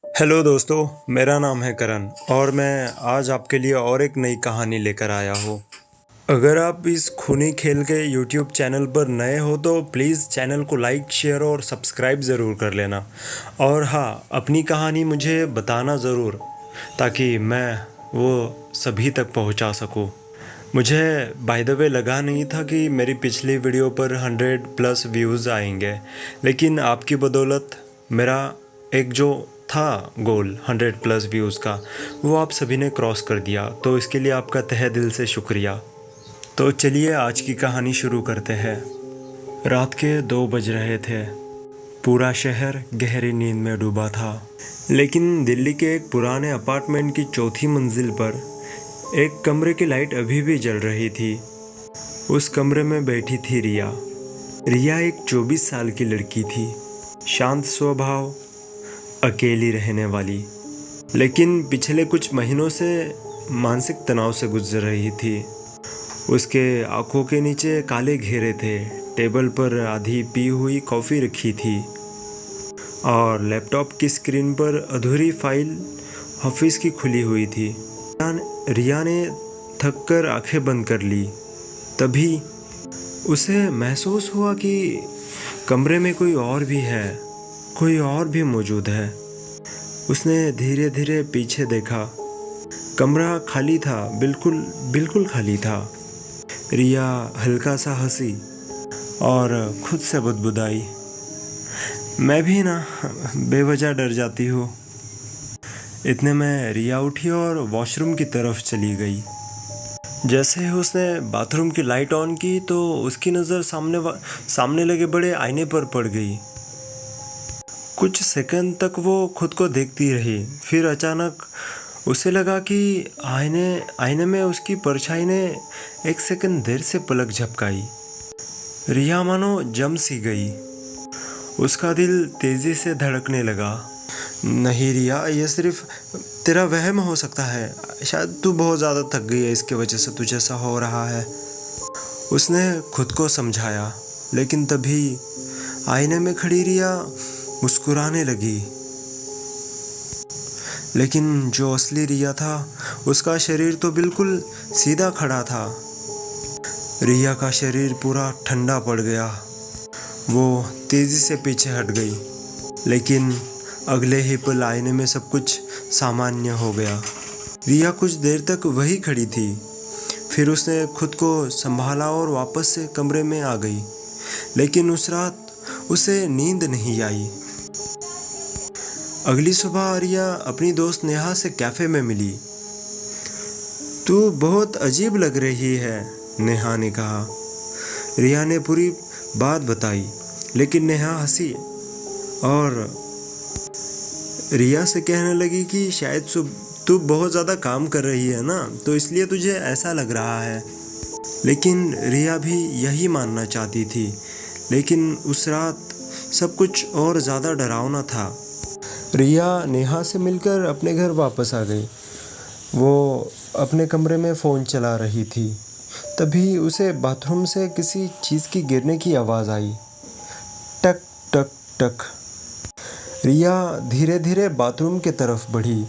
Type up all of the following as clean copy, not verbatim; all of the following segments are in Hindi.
हेलो दोस्तों, मेरा नाम है करण और मैं आज आपके लिए और एक नई कहानी लेकर आया हूँ। अगर आप इस खूनी खेल के यूट्यूब चैनल पर नए हो तो प्लीज़ चैनल को लाइक, शेयर और सब्सक्राइब ज़रूर कर लेना। और हाँ, अपनी कहानी मुझे बताना ज़रूर ताकि मैं वो सभी तक पहुँचा सकूँ। मुझे बाय द वे लगा नहीं था कि मेरी पिछली वीडियो पर 100+ व्यूज़ आएंगे, लेकिन आपकी बदौलत मेरा एक जो था गोल 100+ व्यूज़ का, वो आप सभी ने क्रॉस कर दिया, तो इसके लिए आपका तहे दिल से शुक्रिया। तो चलिए आज की कहानी शुरू करते हैं। रात के 2 बज रहे थे। पूरा शहर गहरी नींद में डूबा था, लेकिन दिल्ली के एक पुराने अपार्टमेंट की चौथी मंजिल पर एक कमरे की लाइट अभी भी जल रही थी। उस कमरे में बैठी थी रिया। रिया एक 24 साल की लड़की थी, शांत स्वभाव, अकेली रहने वाली, लेकिन पिछले कुछ महीनों से मानसिक तनाव से गुजर रही थी। उसके आंखों के नीचे काले घेरे थे, टेबल पर आधी पी हुई कॉफ़ी रखी थी और लैपटॉप की स्क्रीन पर अधूरी फाइल ऑफिस की खुली हुई थी। रिया ने थककर आंखें बंद कर ली। तभी उसे महसूस हुआ कि कमरे में कोई और भी है, कोई और भी मौजूद है। उसने धीरे धीरे पीछे देखा। कमरा खाली था, बिल्कुल बिल्कुल खाली था। रिया हल्का सा हंसी और खुद से बुदबुदाई, मैं भी ना बेवजह डर जाती हूँ। इतने में रिया उठी और वॉशरूम की तरफ चली गई। जैसे ही उसने बाथरूम की लाइट ऑन की तो उसकी नज़र सामने लगे बड़े आईने पर पड़ गई। कुछ सेकंड तक वो खुद को देखती रही, फिर अचानक उसे लगा कि आईने में उसकी परछाई ने एक सेकंड देर से पलक झपकाई। रिया मानो जम सी गई। उसका दिल तेज़ी से धड़कने लगा। नहीं रिया, ये सिर्फ तेरा वहम हो सकता है। शायद तू बहुत ज़्यादा थक गई है, इसके वजह से तुझे ऐसा हो रहा है, उसने खुद को समझाया। लेकिन तभी आईने में खड़ी रिया मुस्कुराने लगी। लेकिन जो असली रिया था, उसका शरीर तो बिल्कुल सीधा खड़ा था। रिया का शरीर पूरा ठंडा पड़ गया। वो तेज़ी से पीछे हट गई, लेकिन अगले ही पल आईने में सब कुछ सामान्य हो गया। रिया कुछ देर तक वही खड़ी थी, फिर उसने खुद को संभाला और वापस से कमरे में आ गई। लेकिन उस रात उसे नींद नहीं आई। अगली सुबह रिया अपनी दोस्त नेहा से कैफ़े में मिली। तू बहुत अजीब लग रही है, नेहा ने कहा। रिया ने पूरी बात बताई, लेकिन नेहा हंसी और रिया से कहने लगी कि शायद तू बहुत ज़्यादा काम कर रही है ना, तो इसलिए तुझे ऐसा लग रहा है। लेकिन रिया भी यही मानना चाहती थी, लेकिन उस रात सब कुछ और ज़्यादा डरावना था। रिया नेहा से मिलकर अपने घर वापस आ गई। वो अपने कमरे में फ़ोन चला रही थी। तभी उसे बाथरूम से किसी चीज़ की गिरने की आवाज़ आई। टक टक टक। रिया धीरे धीरे बाथरूम की तरफ बढ़ी।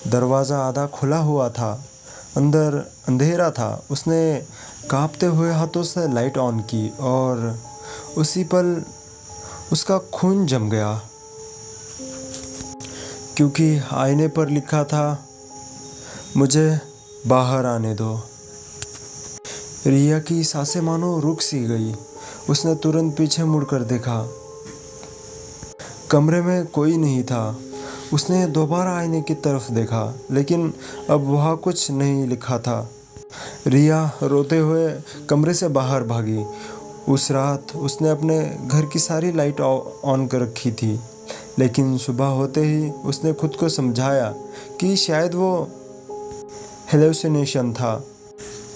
दरवाज़ा आधा खुला हुआ था, अंदर अंधेरा था। उसने कांपते हुए हाथों से लाइट ऑन की और उसी पल उसका खून जम गया, क्योंकि आईने पर लिखा था, मुझे बाहर आने दो। रिया की सांसें मानो रुक सी गई। उसने तुरंत पीछे मुड़कर देखा। कमरे में कोई नहीं था। उसने दोबारा आईने की तरफ देखा, लेकिन अब वहाँ कुछ नहीं लिखा था। रिया रोते हुए कमरे से बाहर भागी। उस रात उसने अपने घर की सारी लाइट ऑन कर रखी थी, लेकिन सुबह होते ही उसने खुद को समझाया कि शायद वो हेलुसिनेशन था।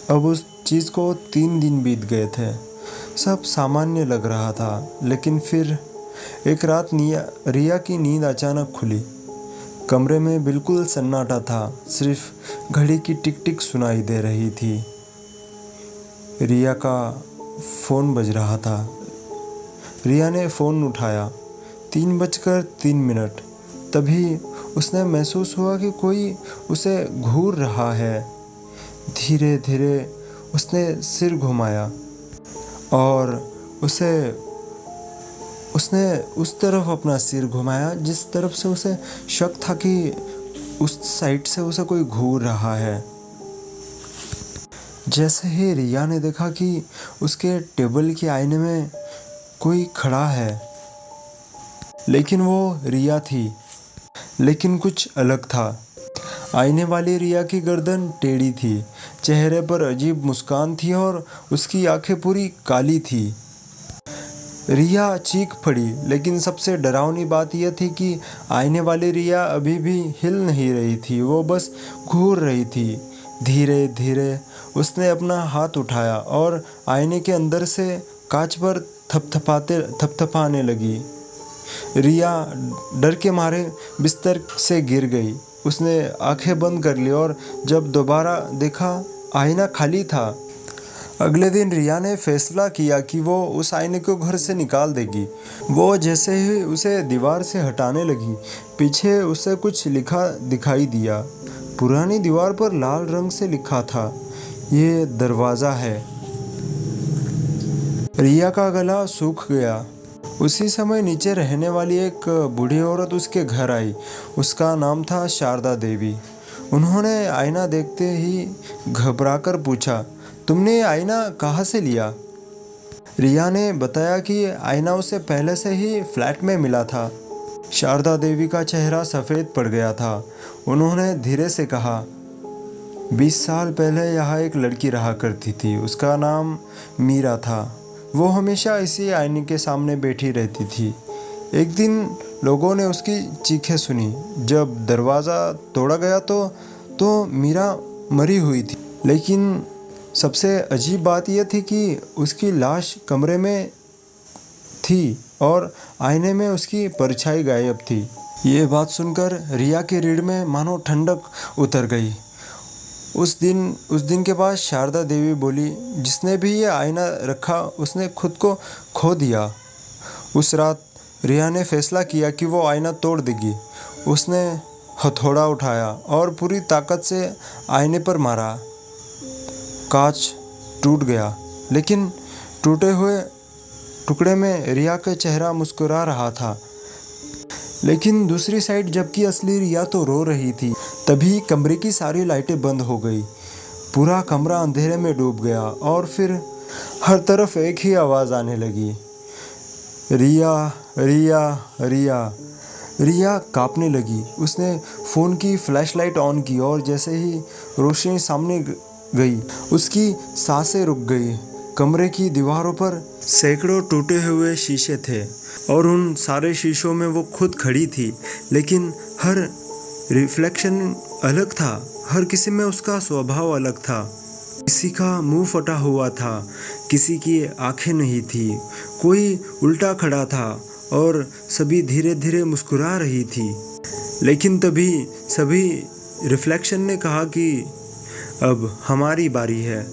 अब उस चीज़ को 3 दिन बीत गए थे। सब सामान्य लग रहा था, लेकिन फिर एक रात रिया की नींद अचानक खुली। कमरे में बिल्कुल सन्नाटा था, सिर्फ घड़ी की टिक टिक सुनाई दे रही थी। रिया का फ़ोन बज रहा था। रिया ने फ़ोन उठाया। 3:03। तभी उसने महसूस हुआ कि कोई उसे घूर रहा है। धीरे धीरे उसने सिर घुमाया और उसने उस तरफ अपना सिर घुमाया जिस तरफ से उसे शक था कि उस साइड से उसे कोई घूर रहा है। जैसे ही रिया ने देखा कि उसके टेबल के आईने में कोई खड़ा है, लेकिन वो रिया थी, लेकिन कुछ अलग था। आईने वाली रिया की गर्दन टेढ़ी थी, चेहरे पर अजीब मुस्कान थी और उसकी आंखें पूरी काली थी। रिया चीख पड़ी, लेकिन सबसे डरावनी बात यह थी कि आईने वाली रिया अभी भी हिल नहीं रही थी, वो बस घूर रही थी। धीरे धीरे उसने अपना हाथ उठाया और आईने के अंदर से कांच पर थपथपाने लगी। रिया डर के मारे बिस्तर से गिर गई। उसने आंखें बंद कर ली और जब दोबारा देखा, आईना खाली था। अगले दिन रिया ने फैसला किया कि वो उस आईने को घर से निकाल देगी। वो जैसे ही उसे दीवार से हटाने लगी, पीछे उसे कुछ लिखा दिखाई दिया। पुरानी दीवार पर लाल रंग से लिखा था, ये दरवाज़ा है। रिया का गला सूख गया। उसी समय नीचे रहने वाली एक बूढ़ी औरत उसके घर आई। उसका नाम था शारदा देवी। उन्होंने आईना देखते ही घबराकर पूछा, तुमने आईना कहाँ से लिया? रिया ने बताया कि आईना उसे पहले से ही फ्लैट में मिला था। शारदा देवी का चेहरा सफ़ेद पड़ गया था। उन्होंने धीरे से कहा, 20 साल पहले यहाँ एक लड़की रहा करती थी। उसका नाम मीरा था। वो हमेशा इसी आईने के सामने बैठी रहती थी। एक दिन लोगों ने उसकी चीखें सुनी। जब दरवाज़ा तोड़ा गया तो मीरा मरी हुई थी, लेकिन सबसे अजीब बात यह थी कि उसकी लाश कमरे में थी और आईने में उसकी परछाई गायब थी। ये बात सुनकर रिया के रीढ़ में मानो ठंडक उतर गई। उस दिन के बाद शारदा देवी बोली, जिसने भी ये आईना रखा उसने खुद को खो दिया। उस रात रिया ने फैसला किया कि वो आईना तोड़ देगी। उसने हथौड़ा उठाया और पूरी ताकत से आईने पर मारा। कांच टूट गया, लेकिन टूटे हुए टुकड़े में रिया का चेहरा मुस्कुरा रहा था। लेकिन दूसरी साइड जबकि असली रिया तो रो रही थी। तभी कमरे की सारी लाइटें बंद हो गई। पूरा कमरा अंधेरे में डूब गया और फिर हर तरफ एक ही आवाज़ आने लगी, रिया रिया रिया। रिया कांपने लगी। उसने फ़ोन की फ्लैशलाइट ऑन की और जैसे ही रोशनी सामने गई, उसकी सांसें रुक गई। कमरे की दीवारों पर सैकड़ों टूटे हुए शीशे थे और उन सारे शीशों में वो खुद खड़ी थी, लेकिन हर रिफ्लेक्शन अलग था। हर किसी में उसका स्वभाव अलग था। किसी का मुंह फटा हुआ था, किसी की आंखें नहीं थी, कोई उल्टा खड़ा था और सभी धीरे धीरे मुस्कुरा रही थी। लेकिन तभी सभी रिफ्लेक्शन ने कहा कि अब हमारी बारी है।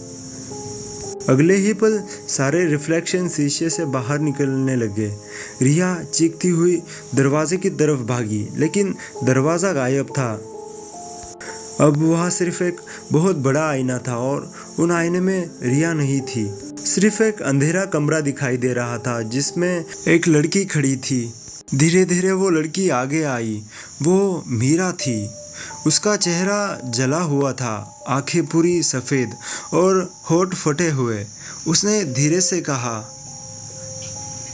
अगले ही पल सारे रिफ्लेक्शन शीशे से बाहर निकलने लगे। रिया चीखती हुई दरवाजे की तरफ भागी, लेकिन दरवाज़ा गायब था। अब वहाँ सिर्फ एक बहुत बड़ा आईना था और उन आईने में रिया नहीं थी। सिर्फ एक अंधेरा कमरा दिखाई दे रहा था जिसमें एक लड़की खड़ी थी। धीरे धीरे वो लड़की आगे आई। वो मीरा थी। उसका चेहरा जला हुआ था, आंखें पूरी सफ़ेद और होठ फटे हुए। उसने धीरे से कहा,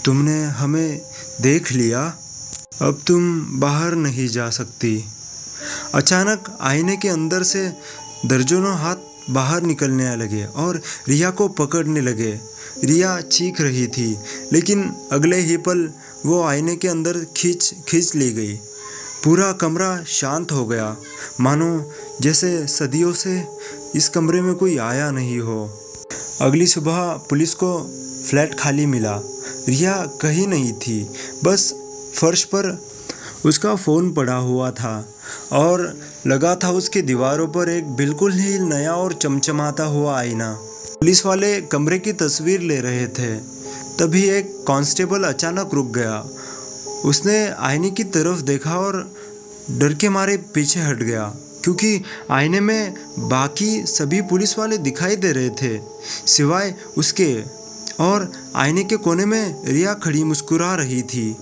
तुमने हमें देख लिया, अब तुम बाहर नहीं जा सकती। अचानक आईने के अंदर से दर्जनों हाथ बाहर निकलने लगे और रिया को पकड़ने लगे। रिया चीख रही थी, लेकिन अगले ही पल वो आईने के अंदर खींच ली गई। पूरा कमरा शांत हो गया, मानो जैसे सदियों से इस कमरे में कोई आया नहीं हो। अगली सुबह पुलिस को फ्लैट खाली मिला। रिया कहीं नहीं थी, बस फर्श पर उसका फ़ोन पड़ा हुआ था और लगा था उसकी दीवारों पर एक बिल्कुल ही नया और चमचमाता हुआ आईना। पुलिस वाले कमरे की तस्वीर ले रहे थे। तभी एक कांस्टेबल अचानक रुक गया। उसने आईने की तरफ देखा और डर के मारे पीछे हट गया क्योंकि आईने में बाकी सभी पुलिस वाले दिखाई दे रहे थे सिवाय उसके, और आईने के कोने में रिया खड़ी मुस्कुरा रही थी।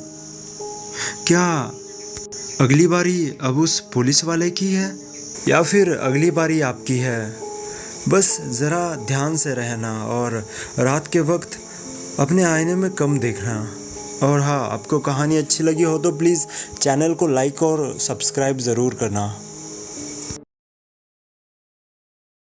क्या अगली बारी अब उस पुलिस वाले की है या फिर अगली बारी आपकी है? बस ज़रा ध्यान से रहना और रात के वक्त अपने आईने में कम देखना। और हाँ, आपको कहानी अच्छी लगी हो तो प्लीज़ चैनल को लाइक और सब्सक्राइब ज़रूर करना।